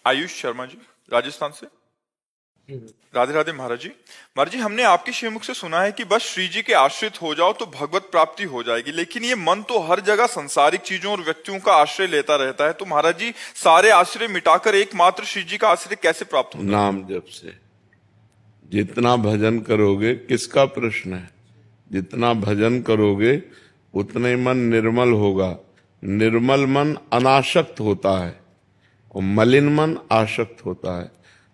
आयुष शर्मा जी, राजस्थान से। राधे राधे महाराज जी। महाराज जी, हमने आपके श्रीमुख से सुना है कि बस श्री जी के आश्रित हो जाओ तो भगवत प्राप्ति हो जाएगी, लेकिन ये मन तो हर जगह संसारिक चीजों और व्यक्तियों का आश्रय लेता रहता है। तो महाराज जी, सारे आश्रय मिटाकर एकमात्र श्री जी का आश्रय कैसे प्राप्त होता है? नाम जप से। जितना भजन करोगे, किसका प्रश्न है, जितना भजन करोगे उतने मन निर्मल होगा। निर्मल मन अनासक्त होता है और मलिन मन आसक्त होता है।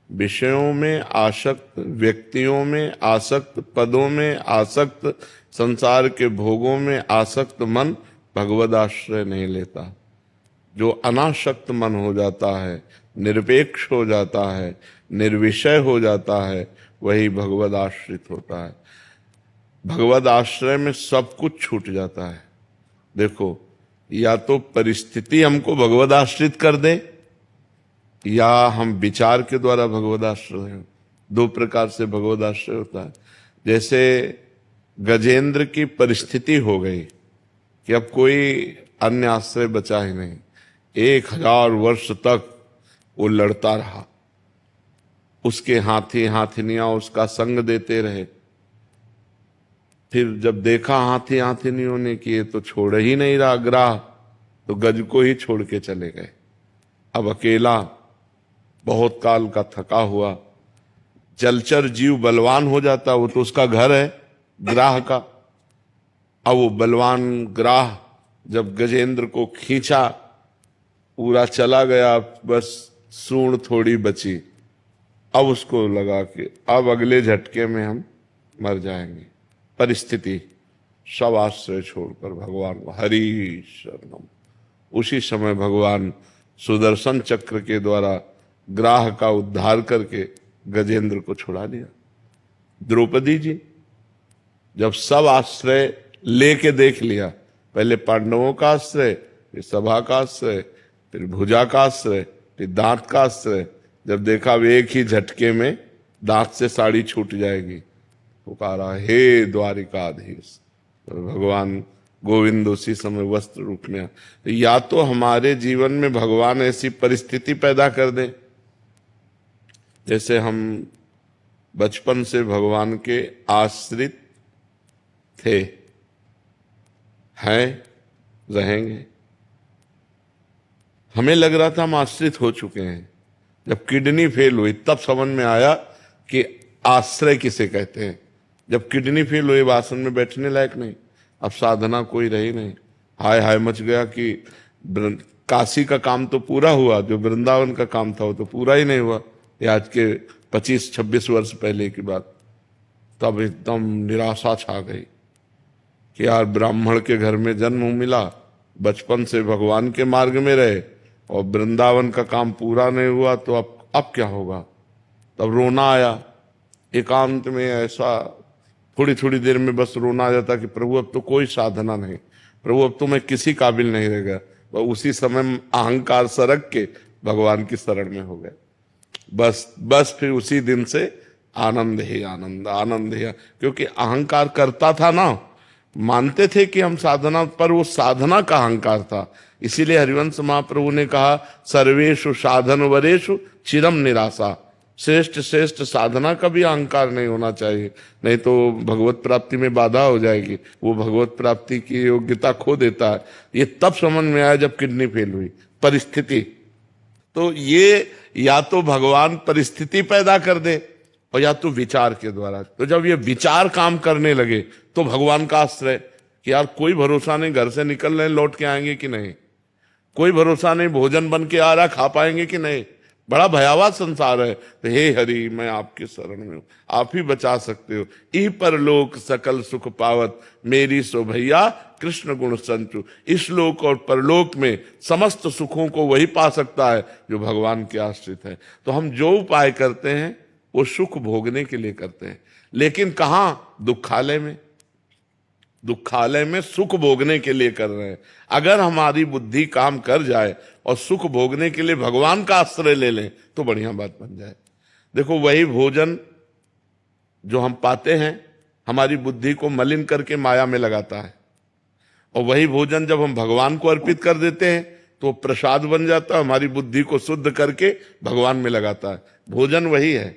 विषयों में आसक्त, व्यक्तियों में आसक्त, पदों में आसक्त, संसार के भोगों में आसक्त मन भगवद आश्रय नहीं लेता। जो अनासक्त मन हो जाता है, निरपेक्ष हो जाता है, निर्विषय हो जाता है, वही भगवद आश्रित होता है। भगवद आश्रय में सब कुछ छूट जाता है। देखो, या तो परिस्थिति हमको भगवद आश्रित कर दे, या हम विचार के द्वारा भगवद आश्रय हो। दो प्रकार से भगवद आश्रय होता है। जैसे गजेंद्र की परिस्थिति हो गई कि अब कोई अन्य आश्रय बचा ही नहीं, 1000 वर्ष तक वो लड़ता रहा, उसके हाथी हाथिनियां उसका संग देते रहे। फिर जब देखा हाथी हाथिनियों ने कि ये तो छोड़ ही नहीं रहा ग्राह, तो गज को ही छोड़ के चले गए। अब अकेला, बहुत काल का थका हुआ, जलचर जीव बलवान हो जाता, वो तो उसका घर है ग्राह का। अब वो बलवान ग्राह जब गजेंद्र को खींचा, पूरा चला गया, बस सूंड थोड़ी बची। अब उसको लगा कि अब अगले झटके में हम मर जाएंगे। परिस्थिति, सब आश्रय छोड़कर भगवान को हरि शरणम। उसी समय भगवान सुदर्शन चक्र के द्वारा ग्राह का उद्धार करके गजेंद्र को छुड़ा दिया। द्रौपदी जी जब सब आश्रय लेके देख लिया, पहले पांडवों का आश्रय, फिर सभा का आश्रय, फिर भुजा का आश्रय, फिर दांत का आश्रय, जब देखा वे एक ही झटके में दांत से साड़ी छूट जाएगी, पुकारा हे द्वारिकाधीश। तो भगवान गोविंद उसी समय वस्त्र रूप में। तो या तो हमारे जीवन में भगवान ऐसी परिस्थिति पैदा कर दे, जैसे हम बचपन से भगवान के आश्रित थे, हैं, रहेंगे। हमें लग रहा था हम आश्रित हो चुके हैं। जब किडनी फेल हुई तब समझ में आया कि आश्रय किसे कहते हैं। जब किडनी फेल हुई, आसन में बैठने लायक नहीं, अब साधना कोई रही नहीं। हाय हाय मच गया कि काशी का काम तो पूरा हुआ, जो वृंदावन का काम था वो तो पूरा ही नहीं हुआ। ये आज के 25-26 वर्ष पहले की बात। तब एकदम निराशा छा गई कि यार ब्राह्मण के घर में जन्म मिला, बचपन से भगवान के मार्ग में रहे और वृंदावन का काम पूरा नहीं हुआ, तो अब क्या होगा। तब रोना आया एकांत में। ऐसा थोड़ी थोड़ी देर में बस रोना आ जाता कि प्रभु अब तो कोई साधना नहीं, प्रभु अब तो मैं किसी काबिल नहीं रह गया। उसी समय अहंकार सरक के भगवान की शरण में हो गए। बस फिर उसी दिन से आनंद ही आनंद, आनंद ही, क्योंकि अहंकार करता था ना, मानते थे कि हम साधना, पर वो साधना का अहंकार था। इसीलिए हरिवंश महाप्रभु ने कहा सर्वेषु साधन वरेषु चिरम निराशा। श्रेष्ठ श्रेष्ठ साधना का भी अहंकार नहीं होना चाहिए, नहीं तो भगवत प्राप्ति में बाधा हो जाएगी, वो भगवत प्राप्ति की योग्यता खो देता है। ये तब समझ में आया जब किडनी फेल हुई। परिस्थिति, तो ये या तो भगवान परिस्थिति पैदा कर दे और या तो विचार के द्वारा। तो जब ये विचार काम करने लगे तो भगवान का आश्रय कि यार कोई भरोसा नहीं, घर से निकल रहे लौट के आएंगे कि नहीं, कोई भरोसा नहीं भोजन बन के आ रहा खा पाएंगे कि नहीं, बड़ा भयावह संसार है। तो हे हरि, मैं आपके शरण में हूं, आप ही बचा सकते हो। ई परलोक सकल सुख पावत, मेरी सो भैया कृष्ण गुण संचु। इस लोक और परलोक में समस्त सुखों को वही पा सकता है जो भगवान के आश्रित है। तो हम जो उपाय करते हैं वो सुख भोगने के लिए करते हैं, लेकिन कहां, दुखालय में। दुखालय में सुख भोगने के लिए कर रहे हैं। अगर हमारी बुद्धि काम कर जाए और सुख भोगने के लिए भगवान का आश्रय ले लें तो बढ़िया बात बन जाए। देखो, वही भोजन जो हम पाते हैं हमारी बुद्धि को मलिन करके माया में लगाता है, और वही भोजन जब हम भगवान को अर्पित कर देते हैं तो प्रसाद बन जाता है, हमारी बुद्धि को शुद्ध करके भगवान में लगाता है। भोजन वही है,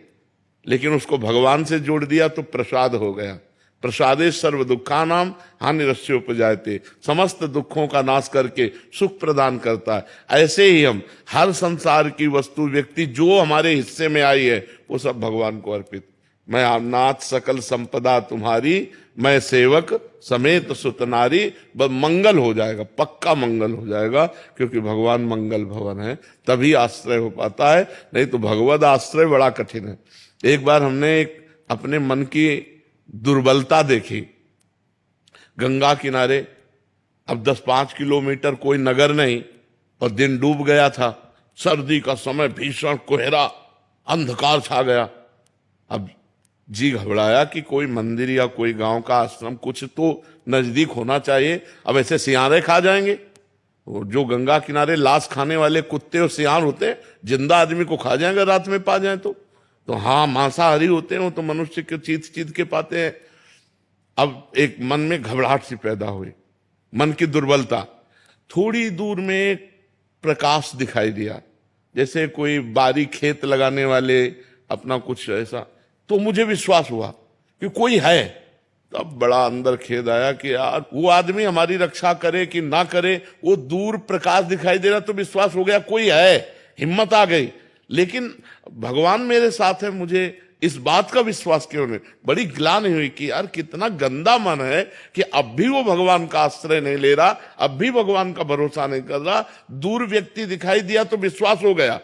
लेकिन उसको भगवान से जोड़ दिया तो प्रसाद हो गया। प्रसादे सर्व दुखानाम हानिरस्योपजायते, समस्त दुखों का नाश करके सुख प्रदान करता है। ऐसे ही हम हर संसार की वस्तु व्यक्ति जो हमारे हिस्से में आई है वो सब भगवान को अर्पित। मैं नाथ सकल संपदा तुम्हारी, मैं सेवक समेत सुत नारी। बस मंगल हो जाएगा, पक्का मंगल हो जाएगा, क्योंकि भगवान मंगल भवन है, तभी आश्रय हो पाता है, नहीं तो भगवद आश्रय बड़ा कठिन है। एक बार हमने अपने मन की दुर्बलता देखी। गंगा किनारे अब 10-5 किलोमीटर कोई नगर नहीं और दिन डूब गया था, सर्दी का समय, भीषण कोहरा, अंधकार छा गया। अब जी घबराया कि कोई मंदिर या कोई गांव का आश्रम कुछ तो नजदीक होना चाहिए। अब ऐसे सियारे खा जाएंगे, जो गंगा किनारे लाश खाने वाले कुत्ते और सियार होते हैं, जिंदा आदमी को खा जाएंगे रात में पा जाए तो हाँ मांसाहारी होते हैं वो, तो मनुष्य के चीत के पाते हैं। अब एक मन में घबराहट सी पैदा हुई, मन की दुर्बलता। थोड़ी दूर में एक प्रकाश दिखाई दिया, जैसे कोई बारी खेत लगाने वाले अपना कुछ ऐसा, तो मुझे विश्वास हुआ कि कोई है। तब बड़ा अंदर खेद आया कि यार वो आदमी हमारी रक्षा करे कि ना करे, वो दूर प्रकाश दिखाई दे रहा तो विश्वास हो गया कोई है, हिम्मत आ गई। लेकिन भगवान मेरे साथ है, मुझे इस बात का विश्वास क्यों नहीं? बड़ी ग्लानि हुई कि यार कितना गंदा मन है कि अब भी वो भगवान का आश्रय नहीं ले रहा, अब भी भगवान का भरोसा नहीं कर रहा। दूर व्यक्ति दिखाई दिया तो विश्वास हो गया,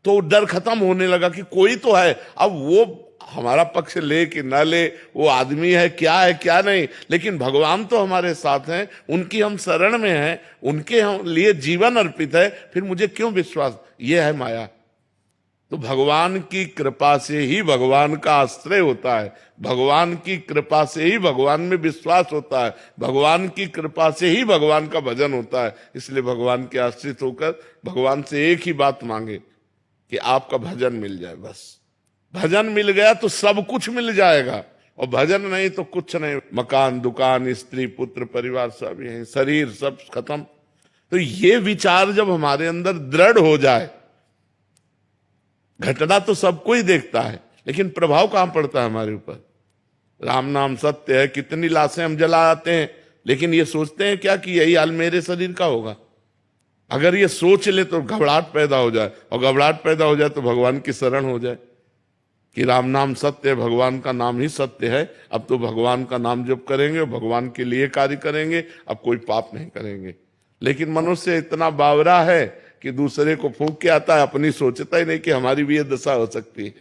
तो डर खत्म होने लगा कि कोई तो है। अब वो हमारा पक्ष ले कि ना ले, वो आदमी है क्या नहीं, लेकिन भगवान तो हमारे साथ हैं, उनकी हम शरण में हैं, उनके हम लिए जीवन अर्पित है, फिर मुझे क्यों विश्वास? ये है माया। तो भगवान की कृपा से ही भगवान का आश्रय होता है, भगवान की कृपा से ही भगवान में विश्वास होता है, भगवान की कृपा से ही भगवान का भजन होता है। इसलिए भगवान के आश्रित होकर भगवान से एक ही बात मांगे कि आपका भजन मिल जाए। बस भजन मिल गया तो सब कुछ मिल जाएगा, और भजन नहीं तो कुछ नहीं। मकान, दुकान, स्त्री, पुत्र, परिवार सब यही, शरीर सब खत्म। तो ये विचार जब हमारे अंदर दृढ़ हो जाए, घटना तो सबको ही देखता है, लेकिन प्रभाव कहां पड़ता है हमारे ऊपर? राम नाम सत्य है, कितनी लाशें हम जला आते हैं, लेकिन ये सोचते हैं क्या कि यही हाल मेरे शरीर का होगा? अगर ये सोच ले तो घबराहट पैदा हो जाए, और घबराहट पैदा हो जाए तो भगवान की शरण हो जाए कि राम नाम सत्य है, भगवान का नाम ही सत्य है। अब तो भगवान का नाम जप करेंगे, भगवान के लिए कार्य करेंगे, अब कोई पाप नहीं करेंगे। लेकिन मनुष्य इतना बावरा है कि दूसरे को फूंक के आता है, अपनी सोचता ही नहीं कि हमारी भी ये दशा हो सकती है।